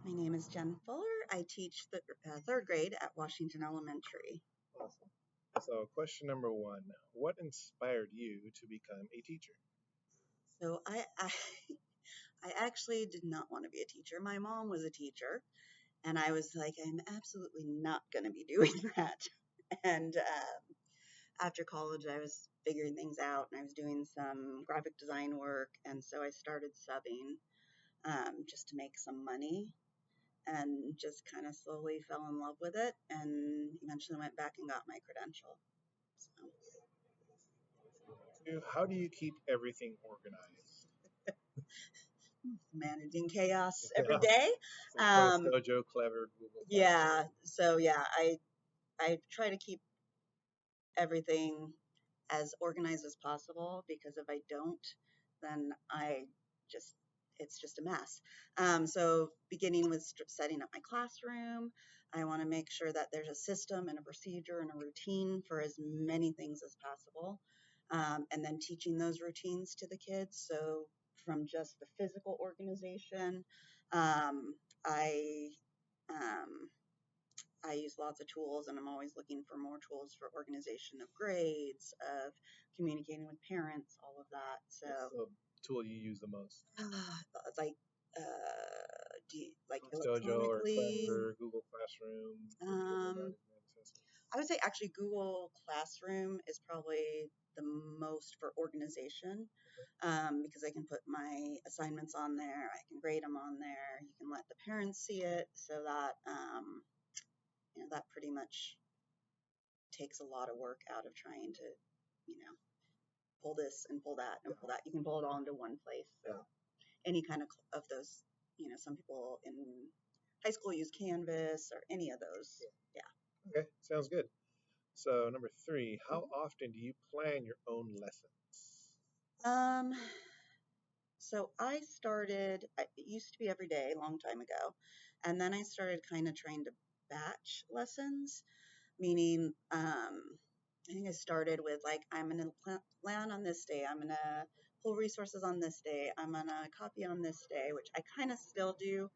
My name is Jen Fuller. I teach the third grade at Washington Elementary. Awesome. So, question number one, what inspired you to become a teacher? So I actually did not want to be a teacher. My mom was a teacher, and I was like, I'm absolutely not going to be doing that. And after college, I was figuring things out, and I was doing some graphic design work, and so I started subbing just to make some money. And just kind of slowly fell in love with it, and eventually went back and got my credential. So. Two, how do you keep everything organized? Managing chaos every Yeah. day. So, Quest Dojo, Clever, Google Yeah. So yeah, I try to keep everything as organized as possible because if I don't, then I just it's just a mess. So beginning with setting up my classroom, I want to make sure that there's a system and a procedure and a routine for as many things as possible, and then teaching those routines to the kids. So from just the physical organization, um, I um, I use lots of tools and I'm always looking for more tools for organization of grades, of communicating with parents, all of that. So, What's the tool you use the most? like, like Quest Dojo or electronically, Clever, Google Classroom, um, I would say actually Google Classroom is probably the most for organization, because I can put my assignments on there, I can grade them on there, you can let the parents see it, so that that pretty much takes a lot of work out of trying to, you know, pull this and pull that and pull that. You can pull it all into one place. So any kind of those, some people in high school use Canvas or any of those. Yeah. Okay, sounds good. So, number three, how often do you plan your own lessons? Um, so it used to be every day a long time ago. And then I started kind of trying to batch lessons, meaning, I think I started with like, I'm going to plan on this day. I'm going to pull resources on this day. I'm going to copy on this day, which I kind of still do.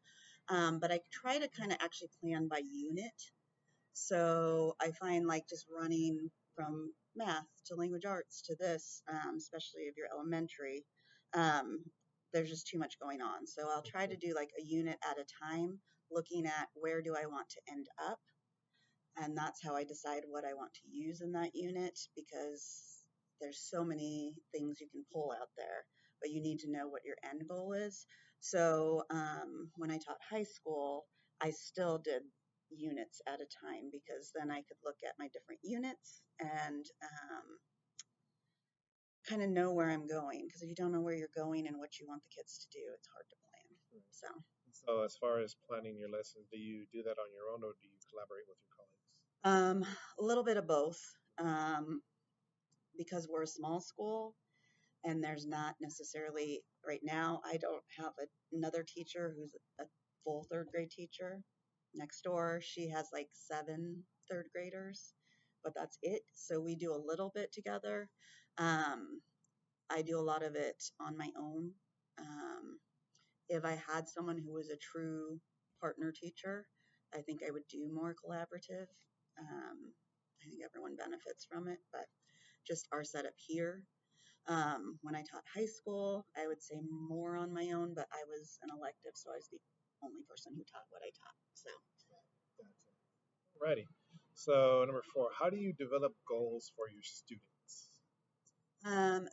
But I try to kind of actually plan by unit. So I find like just running from math to language arts to this, especially if you're elementary, um, there's just too much going on. So I'll try to do like a unit at a time, looking at where do I want to end up, and that's how I decide what I want to use in that unit, because there's so many things you can pull out there, but you need to know what your end goal is. So when I taught high school, I still did units at a time because then I could look at my different units and kind of know where I'm going. Because if you don't know where you're going and what you want the kids to do, it's hard to plan. So. So, as far as planning your lessons, do you do that on your own or do you collaborate with your colleagues? A little bit of both. Um, because we're a small school and there's not necessarily right now, I don't have another teacher who's a full third grade teacher. Next door, she has like 7 third graders, but that's it. So we do a little bit together. Um, I do a lot of it on my own. Um, if I had someone who was a true partner teacher, I think I would do more collaborative. I think everyone benefits from it, but just our setup here. When I taught high school, I would say more on my own, but I was an elective, so I was the only person who taught what I taught. So, Righty. So, number four, how do you develop goals for your students?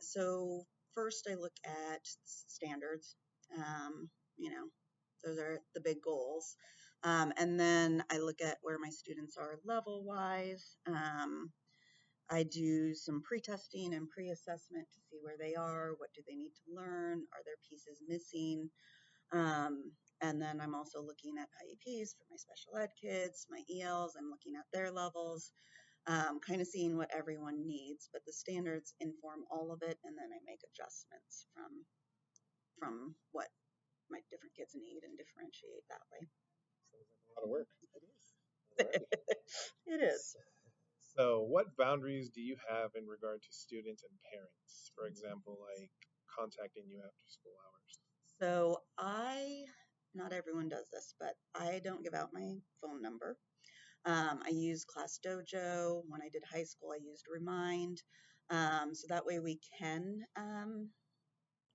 so first I look at standards. Um, you know, those are the big goals. And then I look at where my students are level wise. I do some pre-testing and pre-assessment to see where they are, what do they need to learn, are there pieces missing, and then I'm also looking at IEPs for my special ed kids, my ELs, I'm looking at their levels, kind of seeing what everyone needs, but the standards inform all of it, and then I make adjustments from what my different kids need and differentiate that way. Sounds like a lot of work. It is. Alrighty. It is. So, what boundaries do you have in regard to students and parents? For example, like contacting you after school hours. So I'm not everyone does this, but I don't give out my phone number. I use Class Dojo. When I did high school, I used Remind. So that way we can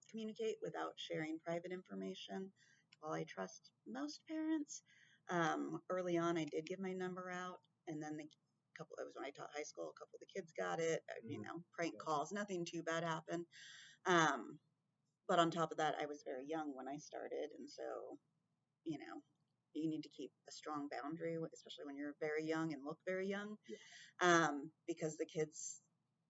communicate without sharing private information. While I trust most parents, early on I did give my number out, and then it was when I taught high school. A couple of the kids got it. Prank calls. Nothing too bad happened. Um, but on top of that, I was very young when I started, and so you know, you need to keep a strong boundary, especially when you're very young and look very young, because the kids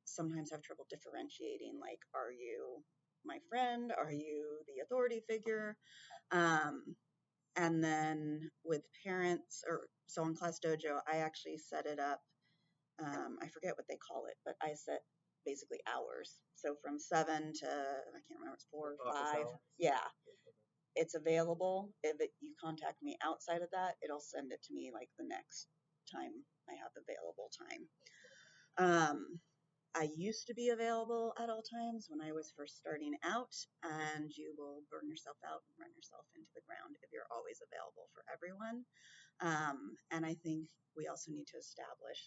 sometimes have trouble differentiating, like, are you my friend? Are you the authority figure? Um, and then with parents, or so on Class Dojo, I actually set it up. I forget what they call it, but I set basically hours. So from 7 to, I can't remember, it's 4 or 5. Yeah, it's available. If you contact me outside of that, it'll send it to me like the next time I have available time. Um, I used to be available at all times when I was first starting out, and you will burn yourself out and run yourself into the ground if you're always available for everyone. And I think we also need to establish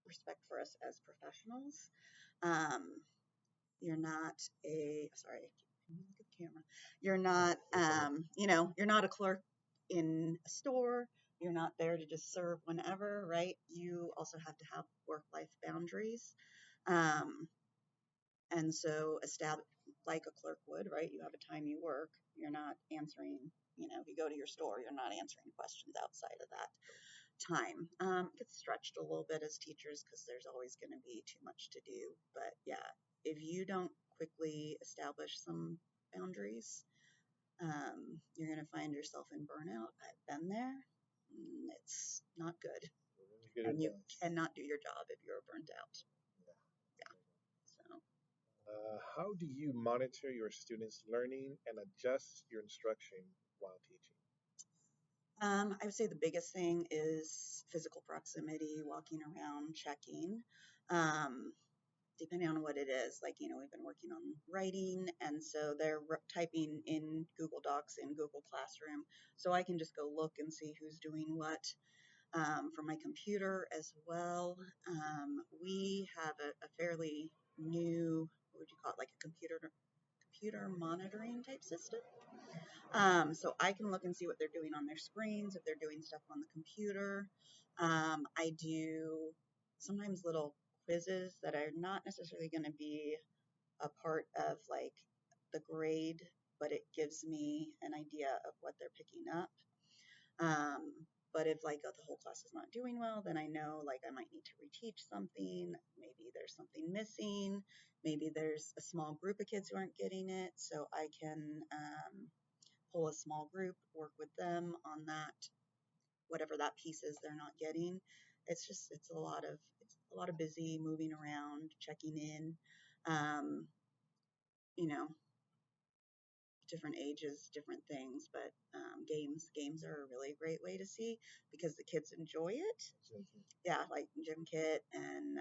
respect for us as professionals. Um, you're not a, sorry, can you look at the camera? You're not, you're not a clerk in a store. You're not there to just serve whenever, right? You also have to have work-life boundaries. Um, and so establish, like a clerk would, right? You have a time you work. You're not answering, if you go to your store, you're not answering questions outside of that time. It gets stretched a little bit as teachers because there's always going to be too much to do. But yeah, if you don't quickly establish some boundaries, you're going to find yourself in burnout. I've been there. It's not good. And you cannot do your job if you're burnt out. Yeah. So. How do you monitor your students' learning and adjust your instruction while teaching? I would say the biggest thing is physical proximity, walking around, checking. Um, Depending on what it is, like, we've been working on writing, and so they're typing in Google Docs in Google Classroom, so I can just go look and see who's doing what. From my computer as well, we have a fairly new, what would you call it, like a computer monitoring type system. So I can look and see what they're doing on their screens, if they're doing stuff on the computer. I do sometimes little quizzes that are not necessarily going to be a part of like the grade, but it gives me an idea of what they're picking up. Um, but if like the whole class is not doing well, then I know like I might need to reteach something. Maybe there's something missing. Maybe there's a small group of kids who aren't getting it. So I can pull a small group, work with them on that, whatever that piece is they're not getting. It's a lot of busy moving around, checking in. Um, you know, Different ages, different things, but games are a really great way to see because the kids enjoy it. Yeah, like Gym Kit and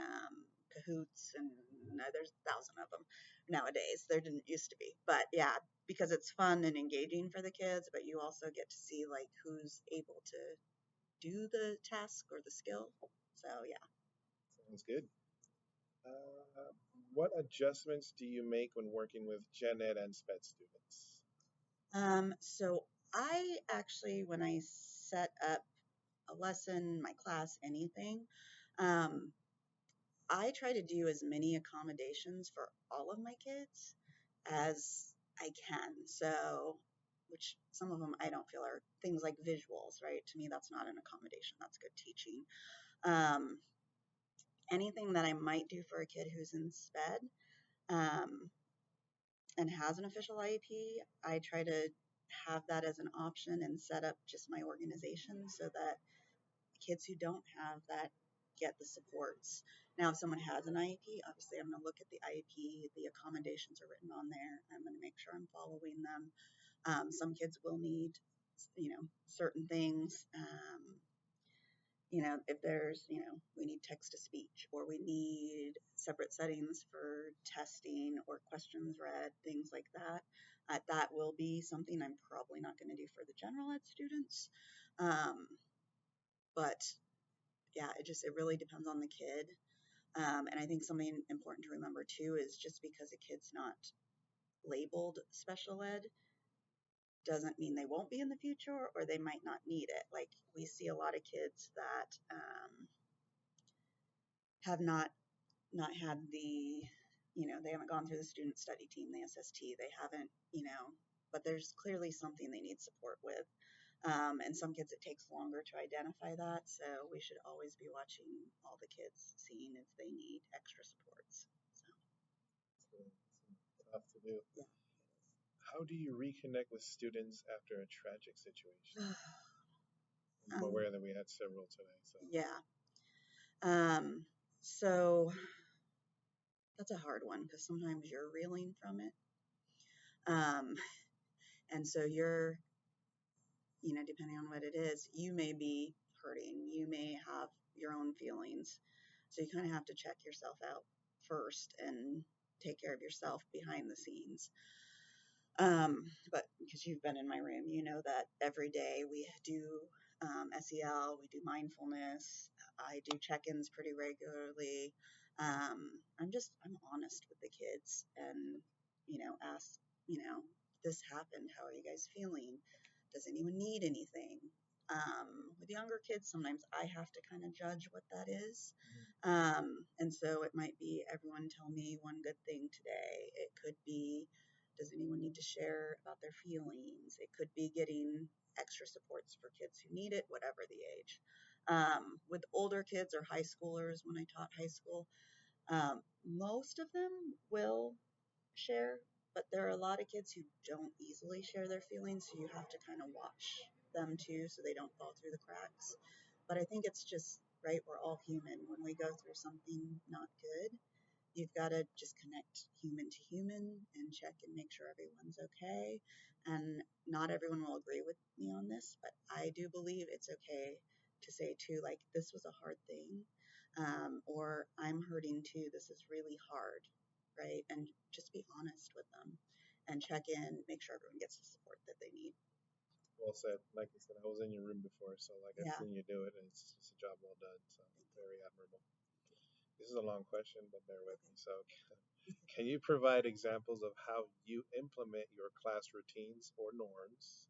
Cahoots, and there's 1,000 of them nowadays. There didn't used to be, but yeah, because it's fun and engaging for the kids, but you also get to see like who's able to do the task or the skill. So yeah. Sounds good. Uh, what adjustments do you make when working with Gen Ed and SPED students? So I actually, when I set up a lesson, my class, anything, um, I try to do as many accommodations for all of my kids as I can. So, which some of them I don't feel are things like visuals, right? To me, that's not an accommodation, that's good teaching. Um, Anything that I might do for a kid who's in SPED um, and has an official IEP, I try to have that as an option and set up just my organization so that kids who don't have that get the supports. Now, if someone has an IEP, obviously I'm going to look at the IEP, the accommodations are written on there. I'm going to make sure I'm following them. Some kids will need, certain things. If there's, we need text to speech or we need separate settings for testing or questions read, things like that. That will be something I'm probably not going to do for the general ed students. Um, but yeah, it really depends on the kid. And I think something important to remember too is just because a kid's not labeled special ed doesn't mean they won't be in the future or they might not need it. Like we see a lot of kids that have not had the, they haven't gone through the student study team, the SST, they haven't, but there's clearly something they need support with. And some kids it takes longer to identify that, so we should always be watching all the kids, seeing if they need extra supports. It's tough to do. So How do you reconnect with students after a tragic situation? yeah. I'm aware that we had several today. So Yeah. So that's a hard one because sometimes you're reeling from it. Um, and so you're, depending on what it is, you may be hurting, you may have your own feelings. So you kind of have to check yourself out first and take care of yourself behind the scenes. But because you've been in my room, you know that every day we do SEL, we do mindfulness. I do check-ins pretty regularly. I'm honest with the kids and, ask, this happened. How are you guys feeling? Does anyone need anything? With younger kids, sometimes I have to kind of judge what that is. And so it might be everyone tell me one good thing today. It could be, does anyone need to share about their feelings? It could be getting extra supports for kids who need it, whatever the age. With older kids or high schoolers, when I taught high school, most of them will share, but there are a lot of kids who don't easily share their feelings, so you have to kind of watch them too so they don't fall through the cracks. But I think it's just, right, we're all human. When we go through something not good, you've got to just connect human to human and check and make sure everyone's okay. And not everyone will agree with me on this, but I do believe it's okay to say too, like, this was a hard thing, or I'm hurting too. This is really hard, right? And just be honest with them and check in, make sure everyone gets the support that they need. well said. Like I said, I was in your room before, so like I've Yeah. seen you do it, and it's a job well done. So very admirable. This is a long question, but bear with me. So, can you provide examples of how you implement your class routines or norms,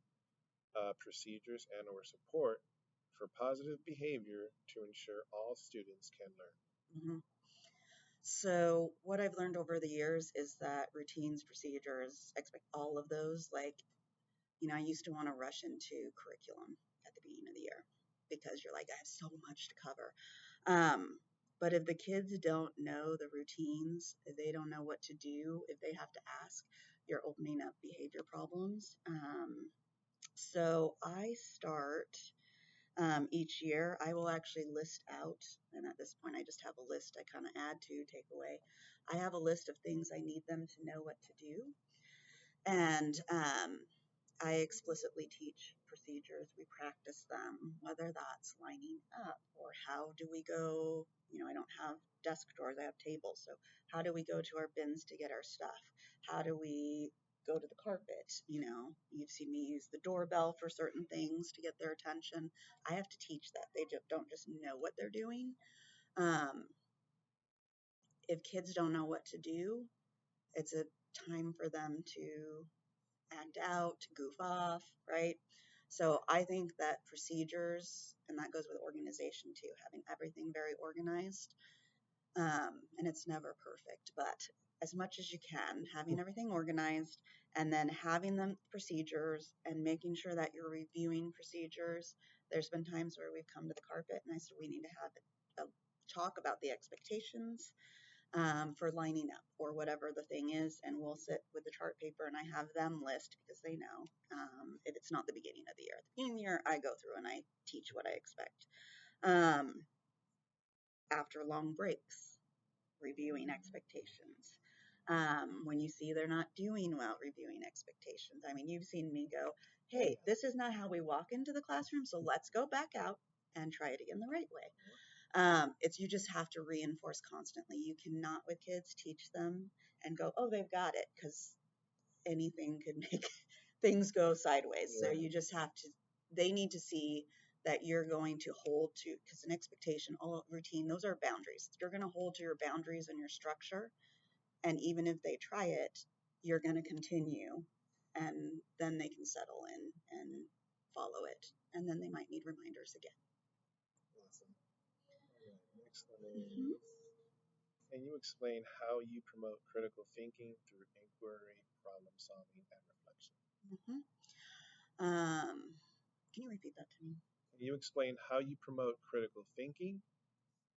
procedures, and/or support for positive behavior to ensure all students can learn? Mm-hmm. So what I've learned over the years is that routines, procedures, expect all of those, like, I used to want to rush into curriculum at the beginning of the year because you're like, I have so much to cover. But if the kids don't know the routines, if they don't know what to do, if they have to ask, you're opening up behavior problems. So I start each year. I will actually list out, and at this point, I just have a list I kind of add to, take away. I have a list of things I need them to know what to do. And I explicitly teach procedures. We practice them, whether that's lining up or how do we go. I don't have desk drawers, I have tables. So, how do we go to our bins to get our stuff? How do we go to the carpet? You've seen me use the doorbell for certain things to get their attention. I have to teach that. They don't just know what they're doing. Um, if kids don't know what to do, it's a time for them to act out, goof off, right? So I think that procedures, and that goes with organization too, having everything very organized, and it's never perfect, but as much as you can, having everything organized, and then having the procedures and making sure that you're reviewing procedures. There's been times where we've come to the carpet and I said, we need to have a talk about the expectations for lining up or whatever the thing is. And we'll sit with the chart paper and I have them list because they know if it's not the beginning of the year. At the beginning of the year, I go through and I teach what I expect. Um, After long breaks, reviewing expectations. When you see they're not doing well, reviewing expectations. I mean, you've seen me go, hey, this is not how we walk into the classroom, so let's go back out and try it again the right way. It's you just have to reinforce constantly. You cannot with kids teach them and go, oh, they've got it, because anything could make things go sideways. So Yeah. you just have to, they need to see that you're going to hold to, because an expectation, all routine, those are boundaries. You're going to hold to your boundaries and your structure. And even if they try it, you're going to continue. And then they can settle in and follow it. And then they might need reminders again. Awesome. All right. Next one Mhm. is, can you explain how you promote critical thinking through inquiry, problem solving, and reflection? Mhm. Um, can you repeat that to me? Can you explain how you promote critical thinking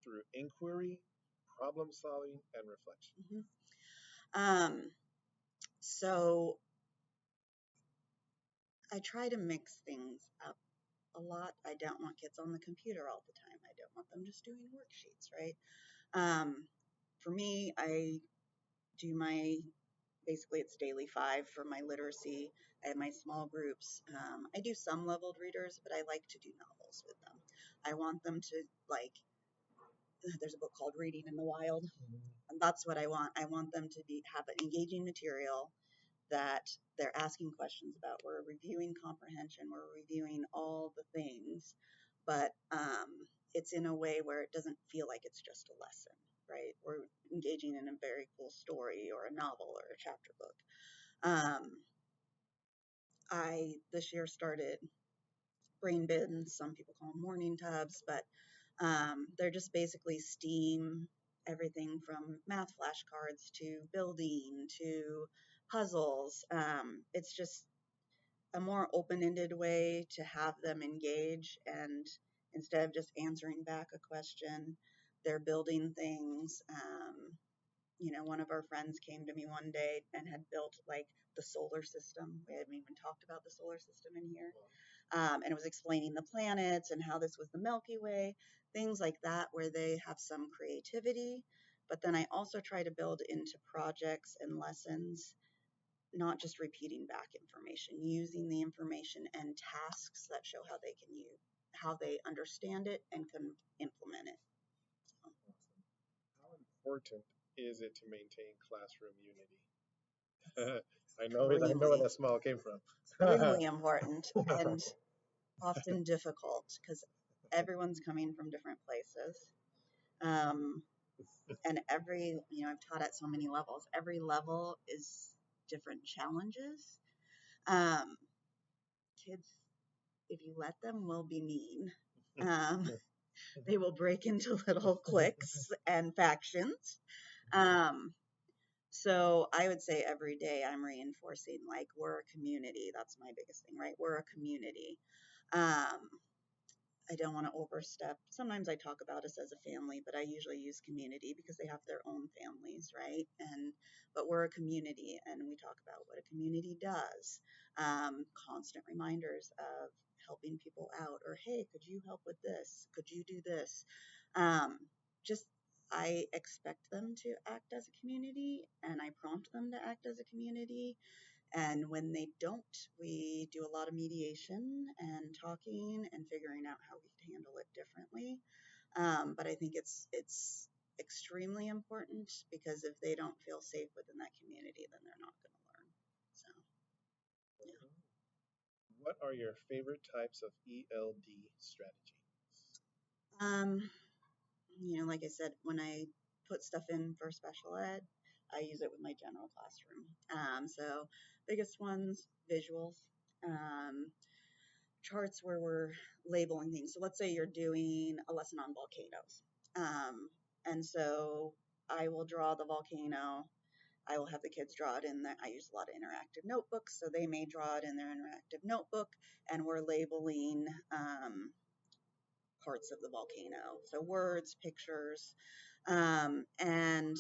through inquiry, problem solving, and reflection? Mhm. Um, so I try to mix things up a lot. I don't want kids on the computer all the time. I don't want them just doing worksheets, right? Um, for me, I do my basically it's daily five for my literacy. I have my small groups. I do some leveled readers, but I like to do novels with them. I want them to like. There's a book called Reading in the Wild, and that's what I want. I want them to be have an engaging material that they're asking questions about. We're reviewing comprehension, we're reviewing all the things, but it's in a way where it doesn't feel like it's just a lesson, right? We're engaging in a very cool story or a novel or a chapter book. Um, I this year started brain bins. Some people call them morning tubs, but they're just basically STEAM, everything from math flashcards to building to puzzles. It's just a more open-ended way to have them engage, and instead of just answering back a question, they're building things. One of our friends came to me one day and had built like the solar system. We haven't even talked about the solar system in here. And it was explaining the planets and how this was the Milky Way, things like that, where they have some creativity. But then I also try to build into projects and lessons, not just repeating back information, using the information and tasks that show how they can use, how they understand it and can implement it. So, How important is it to maintain classroom unity? I know where extremely, that smile came from. extremely important and often difficult because everyone's coming from different places. Um, and I've taught at so many levels. Every level is different challenges. Um, Kids, if you let them, will be mean. Um, they will break into little cliques and factions. Um, so I would say every day I'm reinforcing like we're a community. That's my biggest thing, right? We're a community. Um, I don't want to overstep. Sometimes I talk about us as a family, but I usually use community because they have their own families, right? But we're a community, and we talk about what a community does. Constant reminders of helping people out, or hey, could you help with this? Could you do this? Um, just I expect them to act as a community, and I prompt them to act as a community, and when they don't, we do a lot of mediation and talking and figuring out how we can handle it differently. But I think it's extremely important because if they don't feel safe within that community, then they're not going to learn. So yeah. What are your favorite types of ELD strategies? Um, like I said, when I put stuff in for special ed, I use it with my general classroom. So biggest ones, visuals. Um, Charts where we're labeling things. So let's say you're doing a lesson on volcanoes. And so I will draw the volcano. I will have the kids draw it in there. I use a lot of interactive notebooks, so they may draw it in their interactive notebook, and we're labeling parts of the volcano. So words, pictures, and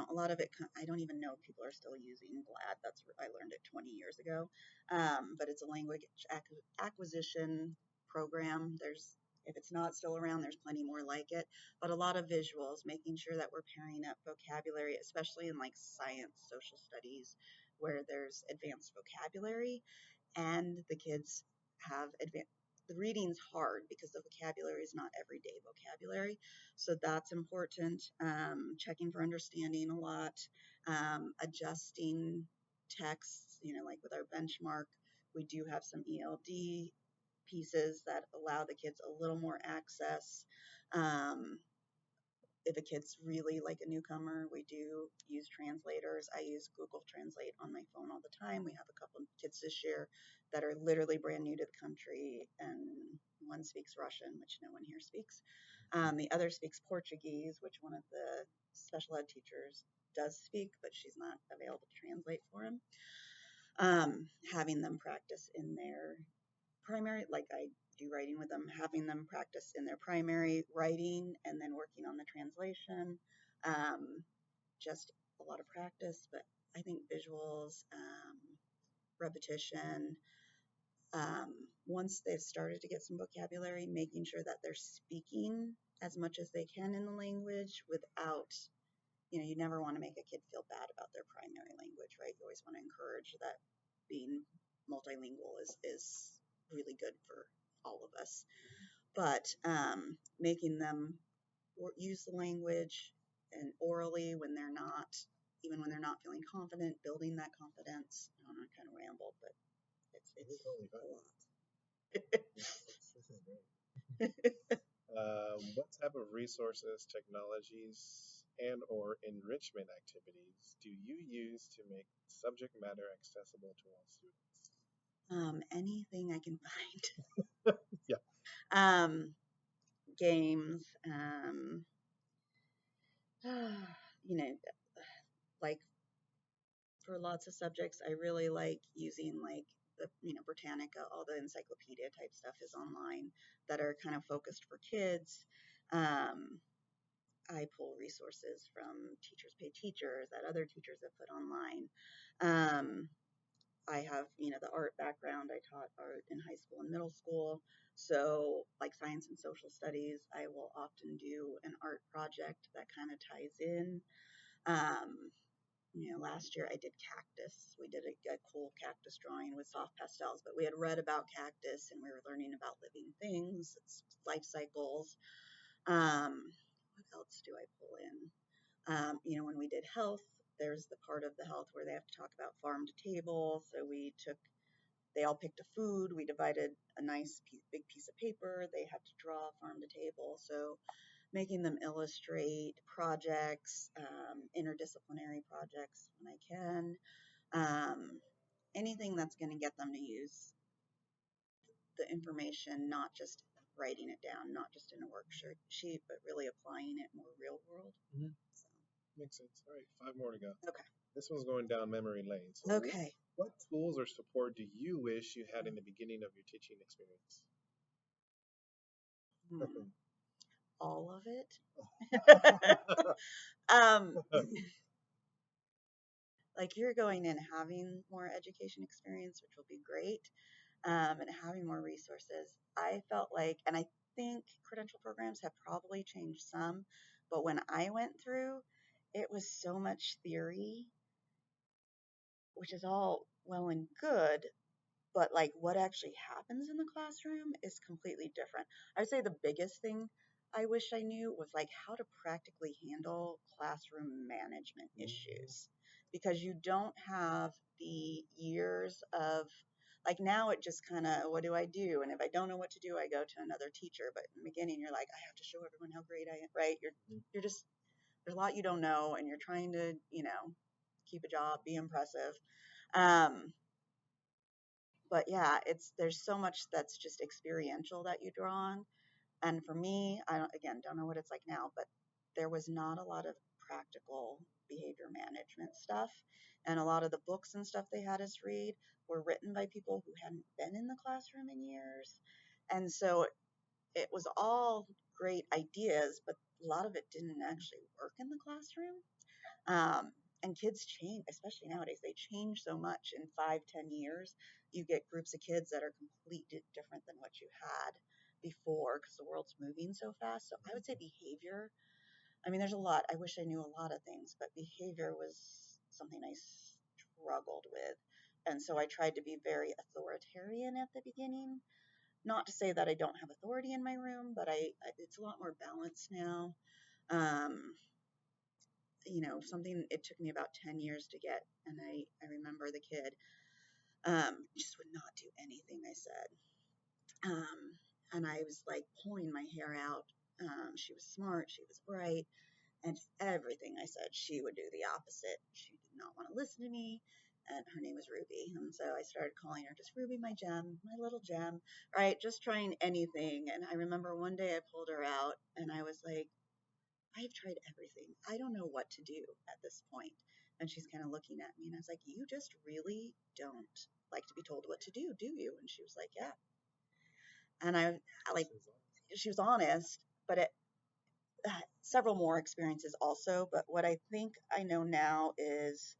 a lot of it, I don't even know if people are still using GLAD. I learned it 20 years ago. But it's a language acquisition program. If it's not still around, there's plenty more like it. But a lot of visuals, making sure that we're pairing up vocabulary, especially in like science, social studies, where there's advanced vocabulary and the kids have the reading's hard because the vocabulary is not everyday vocabulary. So that's important. Checking for understanding a lot, adjusting texts, like with our benchmark, we do have some ELD pieces that allow the kids a little more access. Um, if a kid's really like a newcomer, we do use translators. I use Google Translate on my phone all the time. We have a couple of kids this year that are literally brand new to the country, and one speaks Russian, which no one here speaks. The other speaks Portuguese, which one of the special ed teachers does speak, but she's not available to translate for him. Having them practice in their primary, like I do writing with them, having them practice in their primary writing and then working on the translation. Just a lot of practice, but I think visuals, repetition. Once they've started to get some vocabulary, making sure that they're speaking as much as they can in the language without, you never want to make a kid feel bad about their primary language, right? You always want to encourage that being multilingual is really good for all of us. But making them use the language and orally when they're not, even when they're not feeling confident, building that confidence. I don't know, I kind of rambled, but it's a lot. This is great. What type of resources, technologies, and or enrichment activities do you use to make subject matter accessible to all students? Anything I can find. Yeah. Games, you know, like for lots of subjects, I really like using like the, Britannica, all the encyclopedia type stuff is online that are kind of focused for kids. Um, I pull resources from Teachers Pay Teachers that other teachers have put online. Um, I have, the art background. I taught art in high school and middle school. So, like science and social studies, I will often do an art project that kind of ties in. Um, last year I did cactus. We did a cool cactus drawing with soft pastels, but we had read about cactus and we were learning about living things, its life cycles. What else do I pull in? When we did health, there's the part of the health where they have to talk about farm to table. So they all picked a food. We divided a nice big piece of paper. They had to draw farm to table. So making them illustrate projects, interdisciplinary projects when I can, anything that's going to get them to use the information, not just writing it down, not just in a worksheet, but really applying it more real world. Mhm. So, Makes sense. All right, five more to go. okay. This one's going down memory lane. So, Okay. what tools or support do you wish you had in the beginning of your teaching experience? All of it. um, like you're going in having more education experience, which will be great, and having more resources. I felt like, and I think credential programs have probably changed some, but when I went through, it was so much theory, which is all well and good, but like what actually happens in the classroom is completely different. I would say the biggest thing I wish I knew was like how to practically handle classroom management issues because you don't have the years of like now it just kind of what do I do, and if I don't know what to do I go to another teacher, but in the beginning you're like I have to show everyone how great I am, right? You're just there's a lot you don't know and you're trying to keep a job, be impressive. um but yeah, there's so much that's just experiential that you draw on. And for me, I don't know what it's like now, but there was not a lot of practical behavior management stuff. And a lot of the books and stuff they had us read were written by people who hadn't been in the classroom in years. And so it was all great ideas, but a lot of it didn't actually work in the classroom. Um, and kids change, especially nowadays, they change so much in 5, 10 years. You get groups of kids that are completely different than what you had before because the world's moving so fast. So I would say behavior. I mean, there's a lot. I wish I knew a lot of things, but behavior was something I struggled with. And so I tried to be very authoritarian at the beginning. Not to say that I don't have authority in my room, but it's a lot more balanced now. Um, something it took me about 10 years to get, and I remember the kid just would not do anything I said. And I was like pulling my hair out. She was smart, she was bright, and everything I said, she would do the opposite. She did not want to listen to me. And her name was Ruby. And so I started calling her just Ruby, my gem, my little gem, right? Just trying anything. And I remember one day I pulled her out and I was like, I've tried everything. I don't know what to do at this point. And she's kind of looking at me and I was like, you just really don't like to be told what to do you? And she was like, yeah. And I like, she was honest, but several more experiences also. But what I think I know now is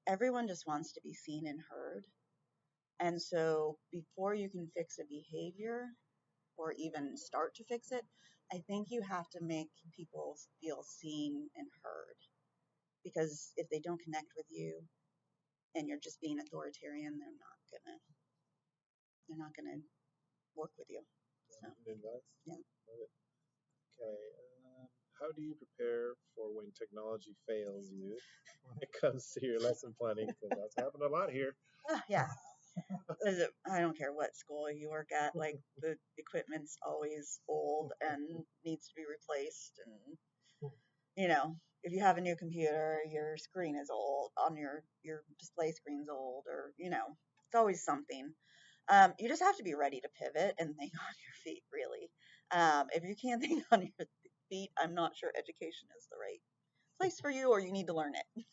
everyone just wants to be seen and heard. And so before you can fix a behavior or even start to fix it, I think you have to make people feel seen and heard. Because if they don't connect with you and you're just being authoritarian, they're not gonna work with you. So yeah. Okay. How do you prepare for when technology fails you when it comes to your lesson planning? Because that's happened a lot here. Yeah. I don't care what school you work at, like the equipment's always old and needs to be replaced. And if you have a new computer, your screen is old, on your display screen's old, or it's always something. You just have to be ready to pivot and think on your feet, really. If you can't think on your feet, I'm not sure education is the right place for you, or you need to learn it.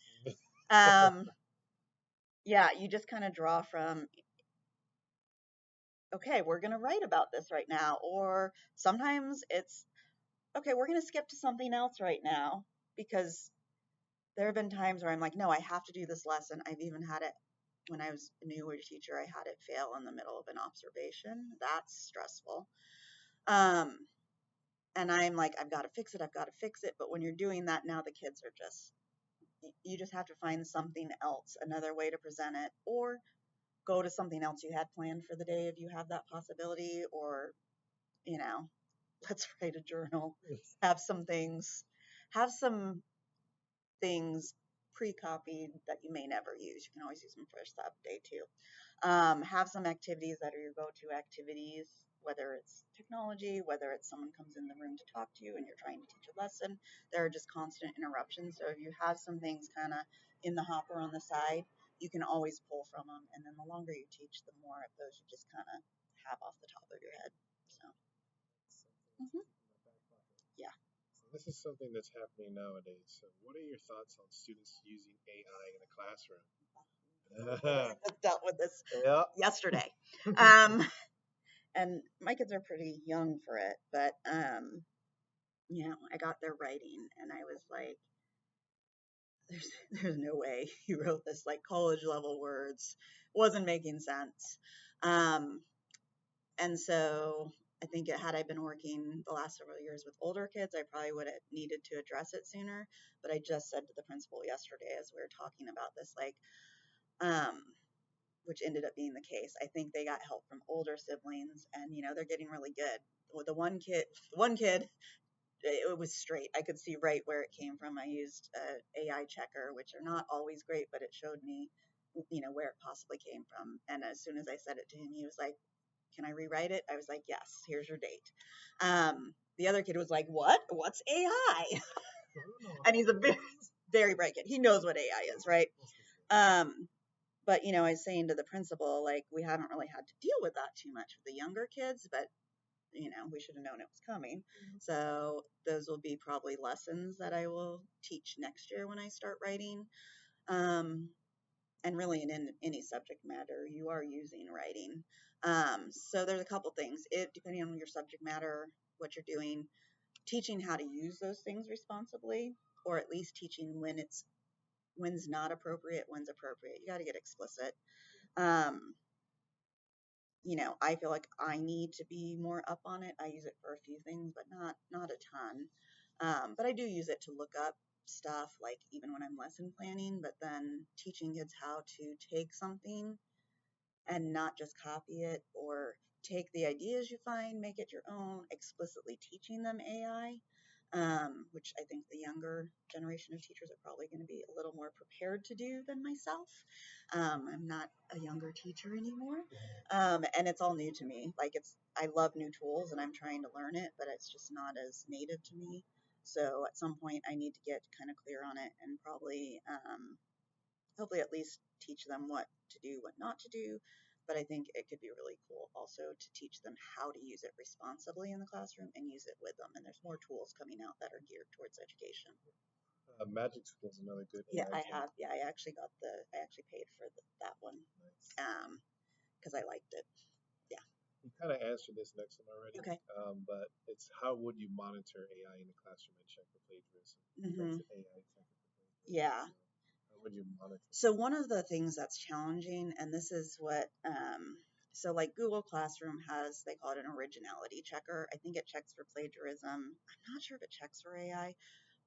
Yeah, you just kind of draw from, okay, we're going to write about this right now. Or sometimes it's, okay, we're going to skip to something else right now, because there have been times where I'm like, no, I have to do this lesson. I've even had it when I was a newer teacher, I had it fail in the middle of an observation. That's stressful. Um, and I'm like, I've got to fix it. I've got to fix it. But when you're doing that now, the kids are just, you just have to find something else, another way to present it, or go to something else you had planned for the day if you have that possibility, or, you know, let's write a journal, have some things, have some things pre-copied that you may never use. You can always use them for a sub day too. Have some activities that are your go-to activities, whether it's technology, whether it's someone comes in the room to talk to you and you're trying to teach a lesson. There are just constant interruptions. So if you have some things kind of in the hopper on the side, you can always pull from them. And then the longer you teach, the more of those you just kind of have off the top of your head. So, mhm, yeah. So this is something that's happening nowadays. So, what are your thoughts on students using AI in the classroom? I just dealt with this Yeah. yesterday. Um, and my kids are pretty young for it, but I got their writing and I was like, there's there's no way you wrote this, like college level words. Wasn't making sense. Um, and so I think had I been working the last several years with older kids, I probably would have needed to address it sooner. But I just said to the principal yesterday as we were talking about this, like, um, which ended up being the case. I think they got help from older siblings, and they're getting really good. With the one kid, it was straight. I could see right where it came from. I used AI checker, which are not always great, but it showed me, where it possibly came from. And as soon as I said it to him, he was like, "Can I rewrite it?" I was like, "Yes. Here's your date." The other kid was like, "What? What's AI?" And he's a very, very bright kid. He knows what AI is, right? Um, but I was saying to the principal, like, we haven't really had to deal with that too much with the younger kids, but we should have known it was coming. So those will be probably lessons that I will teach next year when I start writing. Um, and really in any subject matter, you are using writing. So there's a couple things. Depending on your subject matter, what you're doing, teaching how to use those things responsibly, or at least teaching when's not appropriate, when's appropriate. You got to get explicit. Um, I feel like I need to be more up on it. I use it for a few things, but not a ton. But I do use it to look up stuff, like even when I'm lesson planning, but then teaching kids how to take something and not just copy it, or take the ideas you find, make it your own, explicitly teaching them AI, which I think the younger generation of teachers are probably going to be a little more prepared to do than myself. I'm not a younger teacher anymore, and it's all new to me. Like I love new tools and I'm trying to learn it, but it's just not as native to me. So at some point, I need to get kind of clear on it and probably, hopefully, at least teach them what to do, what not to do. But I think it could be really cool also to teach them how to use it responsibly in the classroom and use it with them. And there's more tools coming out that are geared towards education. Magic School is another good Yeah, AI I tool. have. Yeah, I actually paid for that one Nice. because I liked it. Yeah. You kind of answered this next one already, Okay. but it's how would you monitor AI in the classroom and check for plagiarism? Hmm. That's AI checking for plagiarism. Yeah. So how would you monitor? So one of the things that's challenging, and this is what, so like Google Classroom has, they call it an originality checker. I think it checks for plagiarism. I'm not sure if it checks for AI,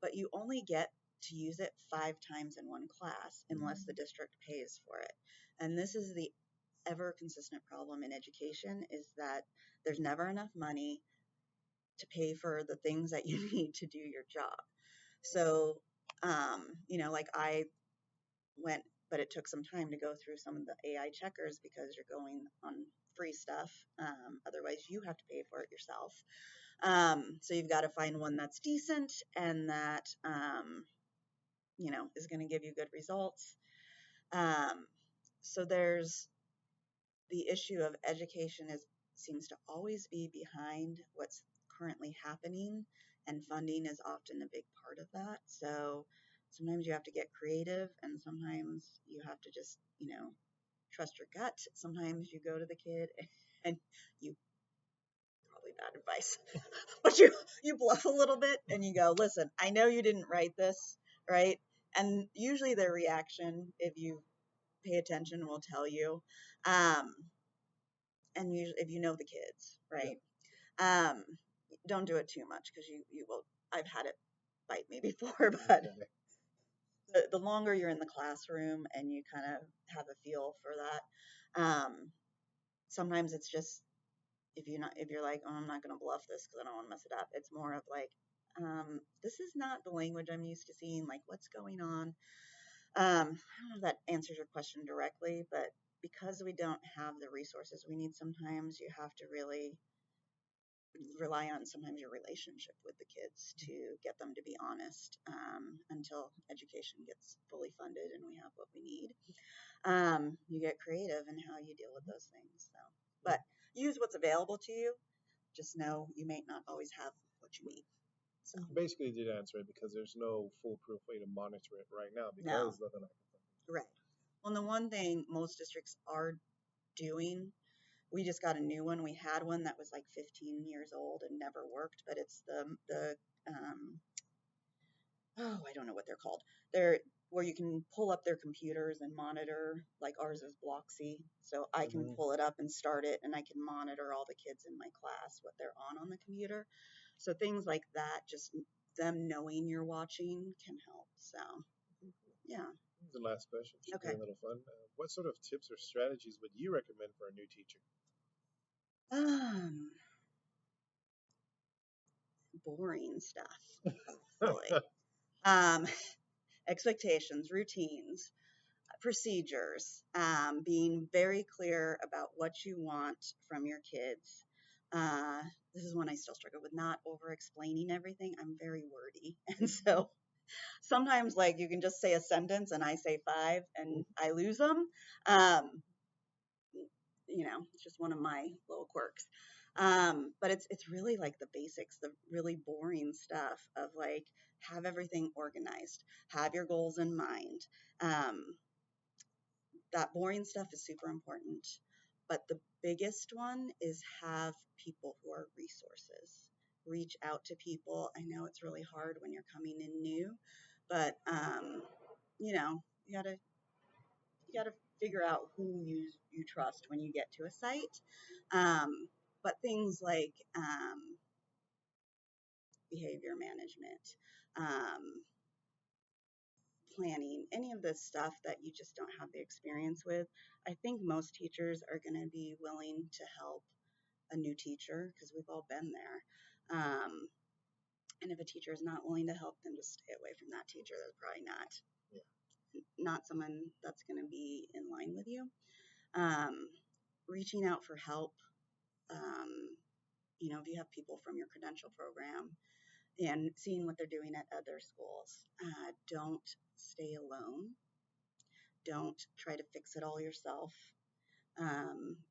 but you only get to use it 5 times in one class unless the district pays for it. And this is the ever consistent problem in education is that there's never enough money to pay for the things that you need to do your job. So, like I went, but it took some time to go through some of the AI checkers because you're going on free stuff. Otherwise, you have to pay for it yourself. So you've got to find one that's decent and that, is going to give you good results. Um, so there's the issue of education seems to always be behind what's currently happening, and funding is often a big part of that. So sometimes you have to get creative, and sometimes you have to just, trust your gut. Sometimes you go to the kid and you probably bad advice, but you bluff a little bit and you go, listen, I know you didn't write this, right? And usually their reaction, if you pay attention, will tell you. Um, and usually, if you know the kids, right? Yeah. Don't do it too much because you will. I've had it bite me before, but Okay. the longer you're in the classroom and you kind of have a feel for that, sometimes it's just if you're like, oh, I'm not going to bluff this because I don't want to mess it up. It's more of like, this is not the language I'm used to seeing. Like, what's going on? I don't know if that answers your question directly, but because we don't have the resources we need, sometimes you have to really rely on sometimes your relationship with the kids to get them to be honest, until education gets fully funded and we have what we need. You get creative in how you deal with those things. So, but use what's available to you. Just know you may not always have what you need. So, Basically, you did answer it because there's no foolproof way to monitor it right now no, because of the lack of funding. right. Well, the one thing most districts are doing, we just got a new one. We had one that was like 15 years old and never worked, but it's the oh, I don't know what they're called. They're where you can pull up their computers and monitor, like ours is Blocksy. So I can Mm-hmm. pull it up and start it, and I can monitor all the kids in my class, what they're on the computer. So things like that, just them knowing you're watching can help. So, yeah. The last question should be Okay. a little fun. What sort of tips or strategies would you recommend for a new teacher? Um, Boring stuff. Boy. Um, Expectations, routines, procedures, being very clear about what you want from your kids. Uh, this is one I still struggle with, not over explaining everything. I'm very wordy. And so sometimes, like, you can just say a sentence and I say five and I lose them. Um, it's just one of my little quirks. But it's really like the basics, the really boring stuff of like have everything organized, have your goals in mind. Um, that boring stuff is super important. But the biggest one is have people who are resources. Reach out to people. I know it's really hard when you're coming in new, but you know, you gotta figure out who you trust when you get to a site. But things like behavior management, um, planning, any of this stuff that you just don't have the experience with, I think most teachers are going to be willing to help a new teacher because we've all been there. And if a teacher is not willing to help, then just stay away from that teacher. They're probably not someone that's going to be in line with you. Um, Reaching out for help. Um, if you have people from your credential program and seeing what they're doing at other schools, don't stay alone. Don't try to fix it all yourself,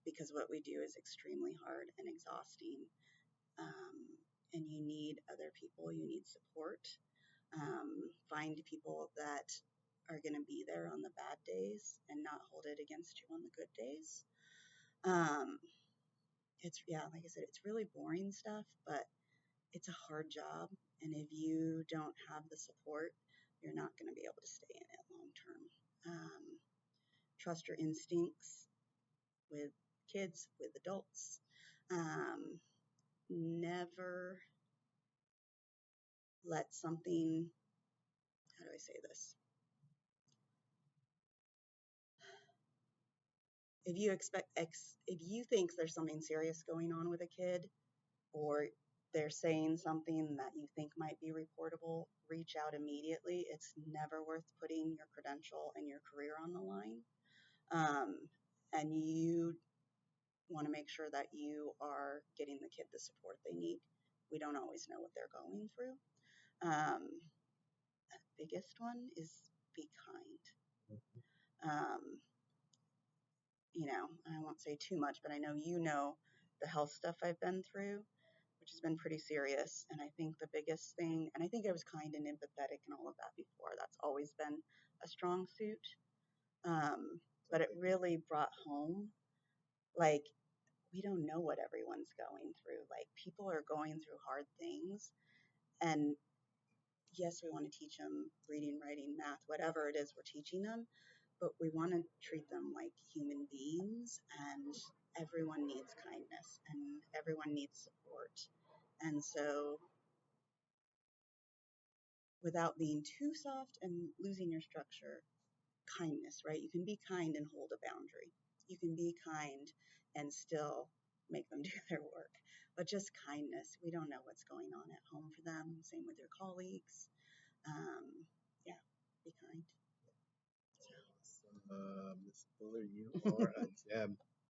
because what we do is extremely hard and exhausting. Um, and you need other people, you need support. Find people that are going to be there on the bad days and not hold it against you on the good days. Um, yeah, like I said, it's really boring stuff, but it's a hard job. And if you don't have the support, you're not going to be able to stay in it long term. Trust your instincts with kids, with adults. Um, Never let something, how do I say this? If you think there's something serious going on with a kid, or they're saying something that you think might be reportable, reach out immediately. It's never worth putting your credential and your career on the line. And you want to make sure that you are getting the kid the support they need. We don't always know what they're going through. Um, the biggest one is be kind. Um, I won't say too much, but I know the health stuff I've been through, which has been pretty serious. And I think the biggest thing, and I think I was kind and empathetic and all of that before, that's always been a strong suit. But it really brought home, like, we don't know what everyone's going through. Like, people are going through hard things. And yes, we want to teach them reading, writing, math, whatever it is we're teaching them, but we want to treat them like human beings, and everyone needs kindness and everyone needs support. And so, without being too soft and losing your structure, kindness, right? You can be kind and hold a boundary. You can be kind and still make them do their work, but just kindness. We don't know what's going on at home for them. Same with your colleagues. Yeah, be kind. Awesome. Miss Fuller, you are a gem.